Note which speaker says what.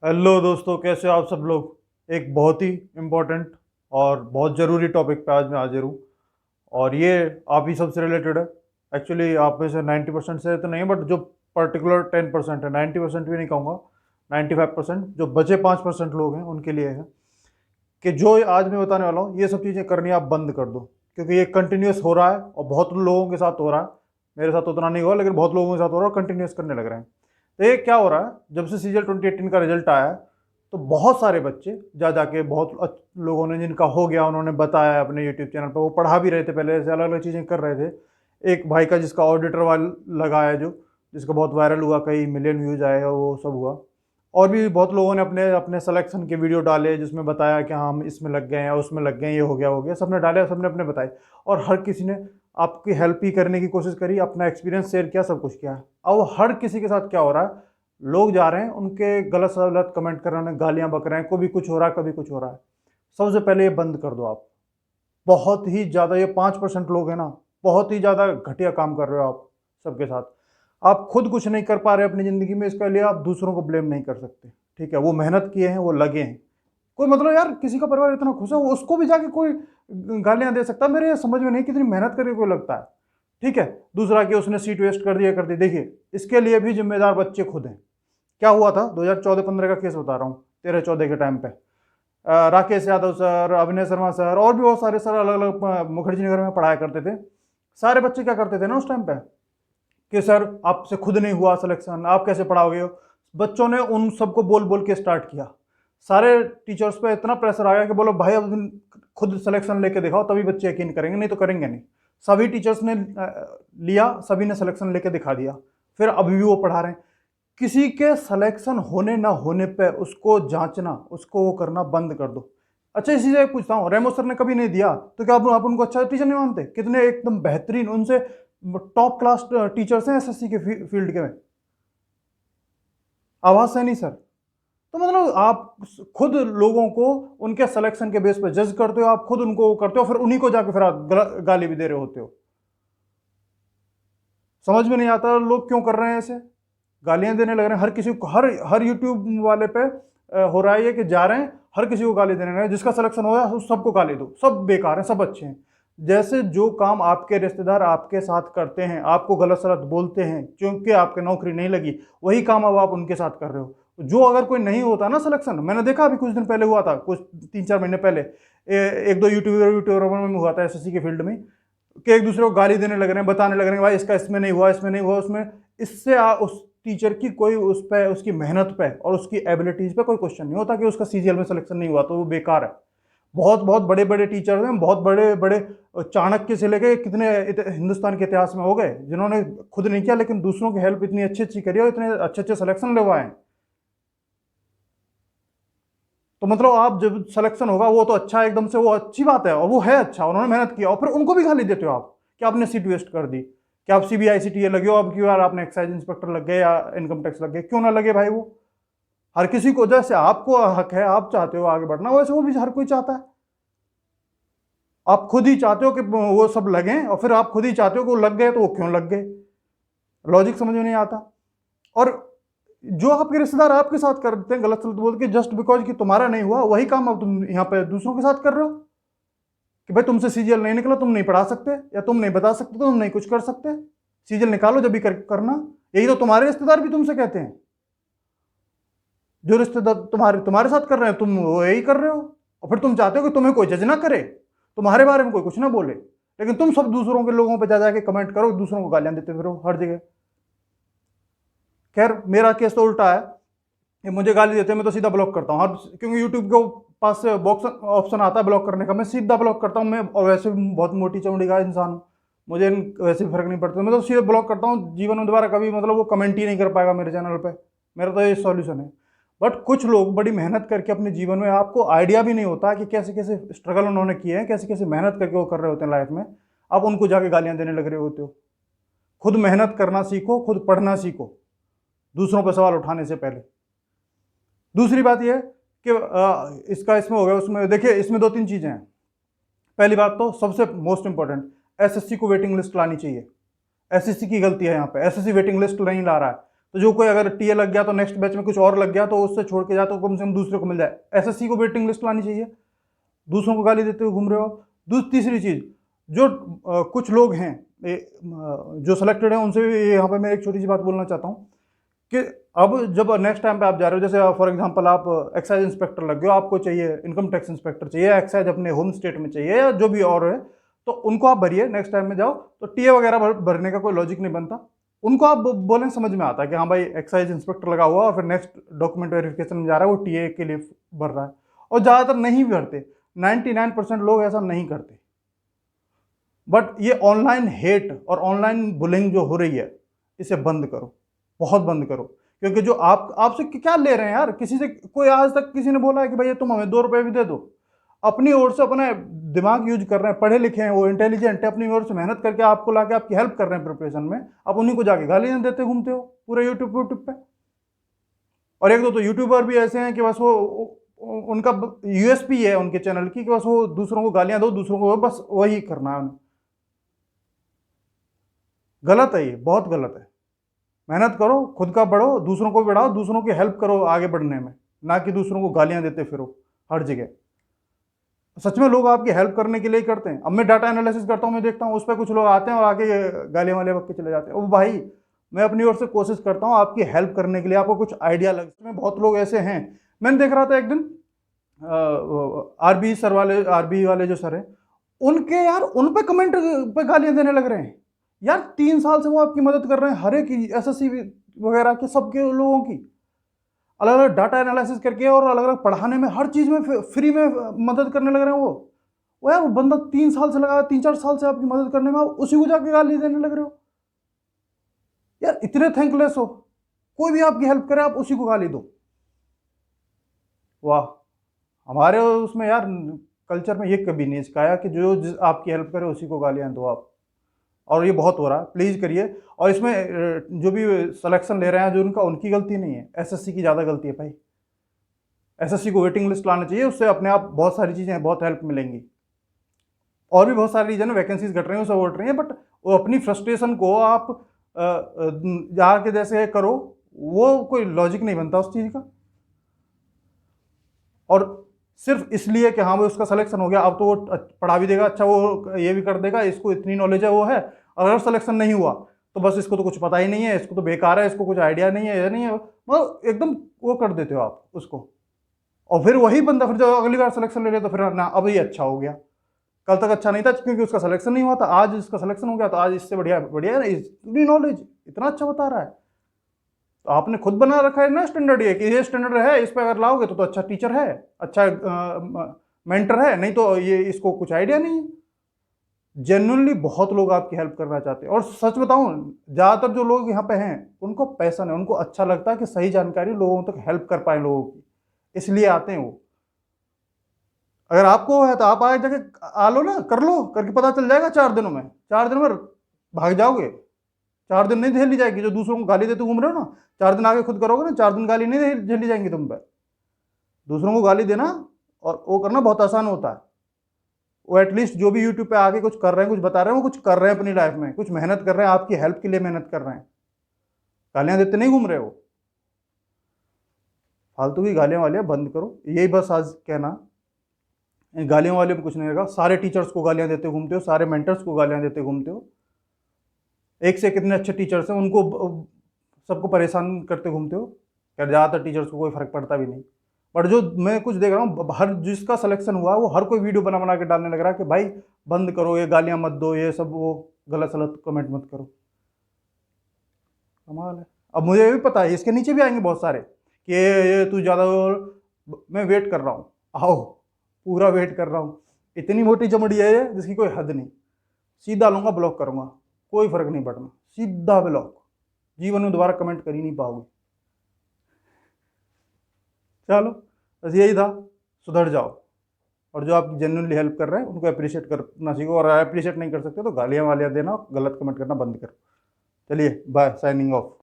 Speaker 1: Hello दोस्तों, कैसे हो आप सब लोग। एक बहुत ही इम्पोर्टेंट और बहुत ज़रूरी टॉपिक पे आज मैं हाजिर हूँ। और ये आप ही सबसे रिलेटेड है। एक्चुअली आप में से 90% से तो नहीं है, बट जो पर्टिकुलर 10% है, 90% भी नहीं कहूँगा, 95%, जो बचे 5% लोग हैं उनके लिए है कि जो आज मैं बताने वाला हूँ ये सब चीज़ें करनी आप बंद कर दो। क्योंकि ये कंटिन्यूस हो रहा है और बहुत लोगों के साथ हो रहा है। मेरे साथ उतना नहीं हुआ, लेकिन बहुत लोगों के साथ हो रहा है, कंटिन्यूस करने लग रहे हैं। तो ये क्या हो रहा है, जब से सीजल 2018 का रिजल्ट आया है तो बहुत सारे बच्चे जा जाके बहुत लोगों ने जिनका हो गया उन्होंने बताया अपने यूट्यूब चैनल पर। वो पढ़ा भी रहे थे, पहले से अलग अलग चीज़ें कर रहे थे। एक भाई का जिसका ऑडिटर वाल लगाया, जो जिसका बहुत वायरल हुआ, कई मिलियन व्यूज आए, वो सब हुआ। और भी बहुत लोगों ने अपने अपने सिलेक्शन के वीडियो डाले जिसमें बताया कि हाँ हम इसमें लग गए हैं, उसमें लग गए हैं, ये हो गया, सबने डाले, सबने अपने बताए। और हर किसी ने आपकी हेल्प ही करने की कोशिश करी, अपना एक्सपीरियंस शेयर किया, सब कुछ किया। अब हर किसी के साथ क्या हो रहा है, लोग जा रहे हैं उनके गलत सलत कमेंट कर रहे हैं, गालियां बक रहे हैं, कभी कुछ हो रहा है, कभी कुछ हो रहा है। सबसे पहले ये बंद कर दो आप। बहुत ही ज़्यादा, ये 5% लोग हैं ना, बहुत ही ज़्यादा घटिया काम कर रहे हो आप सबके साथ। आप खुद कुछ नहीं कर पा रहे अपनी ज़िंदगी में, इसके लिए आप दूसरों को ब्लेम नहीं कर सकते। ठीक है, वो मेहनत किए हैं, वो लगे हैं। कोई मतलब यार, किसी का परिवार इतना खुश है, उसको भी जाके कोई गालियां दे सकता है? मेरे ये समझ में नहीं, कितनी मेहनत करके कोई लगता है। ठीक है। दूसरा कि उसने सीट वेस्ट कर दी, देखिए इसके लिए भी जिम्मेदार बच्चे खुद हैं। क्या हुआ था 2014-15 का केस बता रहा हूँ, 13-14 के टाइम पे राकेश यादव सर, अभिनय शर्मा सर और भी बहुत सारे सर अलग अलग मुखर्जी नगर में पढ़ाया करते थे। सारे बच्चे क्या करते थे ना उस टाइम पे कि सर आपसे खुद नहीं हुआ सिलेक्शन, आप कैसे पढ़ाओगे हो। बच्चों ने उन सबको बोल बोल के स्टार्ट किया। सारे टीचर्स पे इतना प्रेशर आ गया कि बोलो भाई अब तुम खुद सिलेक्शन लेके दिखाओ, तभी बच्चे यकीन करेंगे, नहीं तो करेंगे नहीं। सभी टीचर्स ने लिया, सभी ने सिलेक्शन लेके दिखा दिया। फिर अभी भी वो पढ़ा रहे हैं। किसी के सिलेक्शन होने ना होने पे उसको जांचना, उसको वो करना बंद कर दो। अच्छा, इसी से पूछता हूँ, रेमो सर ने कभी नहीं दिया तो क्या आप उनको अच्छा टीचर नहीं मानते? कितने एकदम बेहतरीन, उनसे टॉप क्लास टीचर्स हैं एसएससी के फील्ड के में। आवाज सैनी सर। तो मतलब आप खुद लोगों को उनके सिलेक्शन के बेस पर जज करते हो, आप खुद उनको करते हो, फिर उन्हीं को जाके फिर आप गाली भी दे रहे होते हो। समझ में नहीं आता लोग क्यों कर रहे हैं ऐसे, गालियां देने लग रहे हैं हर किसी को। हर हर यूट्यूब वाले पे हो रहा है ये कि जा रहे हैं हर किसी को गाली देने लग रहे हैं। जिसका सिलेक्शन हो है उस सबको गाली दो, सब बेकार हैं, सब अच्छे हैं। जैसे जो काम आपके रिश्तेदार आपके साथ करते हैं, आपको गलत सलत बोलते हैं क्योंकि आपकी नौकरी नहीं लगी, वही काम अब आप उनके साथ कर रहे हो। जो अगर कोई नहीं होता ना सिलेक्शन, मैंने देखा अभी कुछ दिन पहले हुआ था, कुछ 3-4 महीने पहले एक दो यूट्यूबर में हुआ था एसएससी के फील्ड में, कि एक दूसरे को गाली देने लग रहे हैं, बताने लग रहे हैं भाई इसका इसमें नहीं हुआ, इसमें नहीं हुआ, उसमें। इससे उस टीचर की कोई उस पे, उसकी मेहनत पे और उसकी एबिलिटीज पे कोई क्वेश्चन नहीं होता कि उसका सीजीएल में सिलेक्शन नहीं हुआ तो वो बेकार है। बहुत बहुत बड़े बड़े टीचर्स हैं, बहुत बड़े बड़े चाणक्य से लेके कितने हिंदुस्तान के इतिहास में हो गए जिन्होंने खुद नहीं किया लेकिन दूसरों की हेल्प इतनी अच्छी अच्छी करी और इतने अच्छे अच्छे सिलेक्शन लेवाए हैं। तो मतलब आप जब सिलेक्शन होगा वो तो अच्छा है, एकदम से वो अच्छी बात है, और वो है अच्छा, उन्होंने मेहनत किया, और फिर उनको भी गाली देते हो आप कि आपने सीट वेस्ट कर दी, कि आप सीबीआईसीटीए लगे हो, अब क्यों यार आपने एक्साइज इंस्पेक्टर लग गए या इनकम टैक्स लग गए, क्यों ना लगे भाई। वो हर किसी को, जैसे आपको हक है, आप चाहते हो आगे बढ़ना, वैसे वो भी हर कोई चाहता है। आप खुद ही चाहते हो कि वो सब लगे, और फिर आप खुद ही चाहते हो कि वो लग गए तो वो क्यों लग गए, लॉजिक समझ में नहीं आता। और जो आपके रिश्तेदार आपके साथ करते हैं गलत सलत बोल के, जस्ट बिकॉज कि तुम्हारा नहीं हुआ, वही काम अब तुम यहाँ पे दूसरों के साथ कर रहे हो कि भाई तुमसे सीजीएल नहीं निकला, तुम नहीं पढ़ा सकते, या तुम नहीं बता सकते, तुम नहीं कुछ कर सकते, सीजीएल निकालो जब भी करना। यही तो तुम्हारे रिश्तेदार भी तुमसे कहते हैं। जो रिश्तेदार तुम्हारे तुम्हारे साथ कर रहे हैं, तुम वो यही कर रहे हो, और फिर तुम चाहते हो कि तुम्हें कोई जज ना करे, तुम्हारे बारे में कोई कुछ ना बोले, लेकिन तुम सब दूसरों के लोगों पर जा जाके कमेंट करो, दूसरों को गालियां देते फिरो हर जगह। खैर मेरा केस तो उल्टा है, ये मुझे गाली देते हैं मैं तो सीधा ब्लॉक करता हूँ। क्योंकि यूट्यूब के पास से बॉक्स ऑप्शन आता है ब्लॉक करने का, मैं सीधा ब्लॉक करता हूँ। मैं और वैसे भी बहुत मोटी चमड़ी का इंसान हूँ, मुझे वैसे भी फर्क नहीं पड़ता, मैं तो सीधा ब्लॉक करता हूँ। जीवन में दोबारा कभी मतलब वो कमेंट ही नहीं कर पाएगा मेरे चैनल पे, मेरा तो ये सॉल्यूशन है। बट कुछ लोग बड़ी मेहनत करके अपने जीवन में, आपको आइडिया भी नहीं होता कि कैसे कैसे स्ट्रगल उन्होंने किए हैं, कैसे कैसे मेहनत करके वो कर रहे होते हैं लाइफ में, आप उनको जाके गालियां देने लग रहे होते हो। खुद मेहनत करना सीखो, खुद पढ़ना सीखो, दूसरों पर सवाल उठाने से पहले। दूसरी बात यह कि इसका इसमें हो गया, उसमें देखिए इसमें 2-3 चीजें हैं। पहली बात तो सबसे मोस्ट इंपॉर्टेंट, एसएससी को वेटिंग लिस्ट लानी चाहिए। एसएससी की गलती है यहाँ पे, एसएससी वेटिंग लिस्ट नहीं ला रहा है। तो जो कोई अगर टीए लग गया तो नेक्स्ट बैच में कुछ और लग गया तो उससे छोड़ के जाए तो कम से कम दूसरे को मिल जाए। एसएससी को वेटिंग लिस्ट लानी चाहिए, दूसरों को गाली देते हुए घूम रहे हो। तीसरी चीज़, जो कुछ लोग हैं जो सिलेक्टेड हैं, उनसे भी यहाँ पे मैं एक छोटी सी बात बोलना चाहता हूँ कि अब जब नेक्स्ट टाइम पे आप जा रहे हो, जैसे फॉर एग्जांपल आप एक्साइज इंस्पेक्टर लग गए हो, आपको चाहिए इनकम टैक्स इंस्पेक्टर चाहिए, एक्साइज अपने होम स्टेट में चाहिए या जो भी और है, तो उनको आप भरिए। नेक्स्ट टाइम में जाओ तो टीए वगैरह भरने का कोई लॉजिक नहीं बनता। उनको आप बोलें, समझ में आता है कि हाँ भाई एक्साइज इंस्पेक्टर लगा हुआ और फिर नेक्स्ट डॉक्यूमेंट वेरिफिकेशन में जा रहा है, वो टीए के लिए भर रहा है। और ज़्यादातर नहीं भी भरते, 99% लोग ऐसा नहीं करते। बट ये ऑनलाइन हेट और ऑनलाइन बुलिंग जो हो रही है, इसे बंद करो, बहुत बंद करो। क्योंकि जो आपसे क्या ले रहे हैं यार, किसी से कोई आज तक किसी ने बोला है कि भैया तुम हमें 2 रुपए भी दे दो? अपनी ओर से अपना दिमाग यूज कर रहे हैं, पढ़े लिखे हैं, वो इंटेलिजेंट है, अपनी ओर से मेहनत करके आपको लाके आपकी हेल्प कर रहे हैं प्रिपरेशन में, आप उन्हीं को जाके गालियां देते घूमते हो पूरे यूट्यूब पे। और एक दो तो यूट्यूबर भी ऐसे हैं कि बस वो उनका यूएसपी है उनके चैनल की कि बस वो दूसरों को गालियां दो, दूसरों को बस वही करना है उन्हें। गलत है, ये बहुत गलत है। मेहनत करो, खुद का बढ़ो, दूसरों को बढ़ाओ, दूसरों की हेल्प करो आगे बढ़ने में, ना कि दूसरों को गालियां देते फिरो हर जगह। सच में लोग आपकी हेल्प करने के लिए ही करते हैं। अब मैं डाटा एनालिसिस करता हूँ, मैं देखता हूँ उस पर कुछ लोग आते हैं और आके गालियां वाले बक के चले जाते हैं। ओ भाई, मैं अपनी ओर से कोशिश करता हूँ आपकी हेल्प करने के लिए, आपको कुछ आइडिया लग। इसमें बहुत लोग ऐसे हैं, मैंने देख रहा था एक दिन आरबी वाले जो सर हैं, उनके यार उन पे कमेंट पे गालियां देने लग रहे हैं। यार 3 साल से वो आपकी मदद कर रहे हैं, हर एक एसएससी वगैरह के सबके लोगों की अलग अलग डाटा एनालिसिस करके और अलग अलग पढ़ाने में, हर चीज़ में फ्री में मदद करने लग रहे हैं वो यार वो बंदा 3 साल से लगा, 3-4 साल से आपकी मदद करने में, आप उसी को जाके गाली देने लग रहे हो। यार इतने थैंकलेस हो, कोई भी आपकी हेल्प करे आप उसी को गाली दो। वाह, हमारे उसमें यार कल्चर में ये कभी नहीं सिखाया कि जो आपकी हेल्प करे उसी को गालियां दो आप। और ये बहुत हो रहा है, प्लीज़ करिए। और इसमें जो भी सिलेक्शन ले रहे हैं जो उनकी गलती नहीं है, एसएससी की ज़्यादा गलती है भाई। एसएससी को वेटिंग लिस्ट लाना चाहिए, उससे अपने आप बहुत सारी चीज़ें, बहुत हेल्प मिलेंगी। और भी बहुत सारी रीजन है, वैकेंसीज घट रही हैं, सब उठ रही हैं, बट वो अपनी फ्रस्ट्रेशन को आप जाके जैसे करो, वो कोई लॉजिक नहीं बनता उस चीज़ का। और सिर्फ इसलिए कि हाँ भाई उसका सिलेक्शन हो गया, अब तो वो पढ़ा भी देगा, अच्छा वो ये भी कर देगा, इसको इतनी नॉलेज है वो है, अगर सिलेक्शन नहीं हुआ तो बस इसको तो कुछ पता ही नहीं है, इसको तो बेकार है, इसको कुछ आइडिया नहीं है, ये नहीं है, मतलब एकदम वो कर देते हो आप उसको। और फिर वही बंदा फिर जब अगली बार सिलेक्शन ले लिया तो फिर ना अब ये अच्छा हो गया, कल तक अच्छा नहीं था क्योंकि उसका सिलेक्शन नहीं हुआ था, आज इसका सिलेक्शन हो गया तो आज इससे बढ़िया बढ़िया है, इतनी नॉलेज, इतना अच्छा बता रहा है। तो आपने खुद बना रखा है ना स्टैंडर्ड, ये कि ये स्टैंडर्ड है, इस पर अगर लाओगे तो अच्छा टीचर है, अच्छा मेंटर है, नहीं तो ये इसको कुछ आइडिया नहीं है। जेन्युइनली बहुत लोग आपकी हेल्प करना चाहते हैं। और सच बताऊं, ज़्यादातर जो लोग यहाँ पे हैं उनको पैसा है, उनको अच्छा लगता है कि सही जानकारी लोगों तक हेल्प कर पाए लोगों की, इसलिए आते हैं वो। अगर आपको है तो आप आगे जाके आ लो ना, कर लो, करके पता चल जाएगा 4 दिनों में, 4 दिन में भाग जाओगे। 4 दिन नहीं झेली जाएगी, जो दूसरों को गाली देते घूम रहे हो ना, 4 दिन आगे खुद करोगे ना, 4 दिन गाली नहीं झेली जाएंगी तुम पर। दूसरों को गाली देना और वो करना बहुत आसान होता है। वो एटलीस्ट जो भी यूट्यूब पे आके कुछ कर रहे हैं, कुछ बता रहे हैं, वो कुछ कर रहे हैं अपनी लाइफ में, कुछ मेहनत कर रहे हैं, आपकी हेल्प के लिए मेहनत कर रहे हैं, गालियां देते नहीं घूम रहे हो। फालतू की गालियां वालियां बंद करो, यही बस आज कहना। इन गालियों वाले में कुछ नहीं लगा, सारे टीचर्स को गालियां देते घूमते हो, सारे मेंटर्स को गालियां देते घूमते हो, एक से कितने अच्छे टीचर्स हैं उनको सबको परेशान करते घूमते हो। यार ज़्यादातर टीचर्स को कोई फर्क पड़ता भी नहीं, बट जो मैं कुछ देख रहा हूँ, हर जिसका सिलेक्शन हुआ वो हर कोई वीडियो बना बना के डालने लग रहा है कि भाई बंद करो, ये गालियाँ मत दो, ये सब वो गलत सलत कमेंट मत करो। कमाल है। अब मुझे ये भी पता है इसके नीचे भी आएंगे बहुत सारे कि ये तू ज़्यादा, मैं वेट कर रहा हूँ, आओ पूरा वेट कर रहा हूँ। इतनी मोटी चमड़ी है ये जिसकी कोई हद नहीं, सीधा लूँगा, ब्लॉक करूँगा, कोई फर्क नहीं पड़ना, सीधा ब्लॉक, जीवन में दोबारा कमेंट कर ही नहीं पाओगे। चलो बस यही था, सुधर जाओ। और जो आप जेन्युइनली हेल्प कर रहे हैं उनको अप्रिशिएट करना सीखो, और अप्रिशिएट नहीं कर सकते तो गालियाँ वालियाँ देना, गलत कमेंट करना बंद करो। चलिए बाय, साइनिंग ऑफ।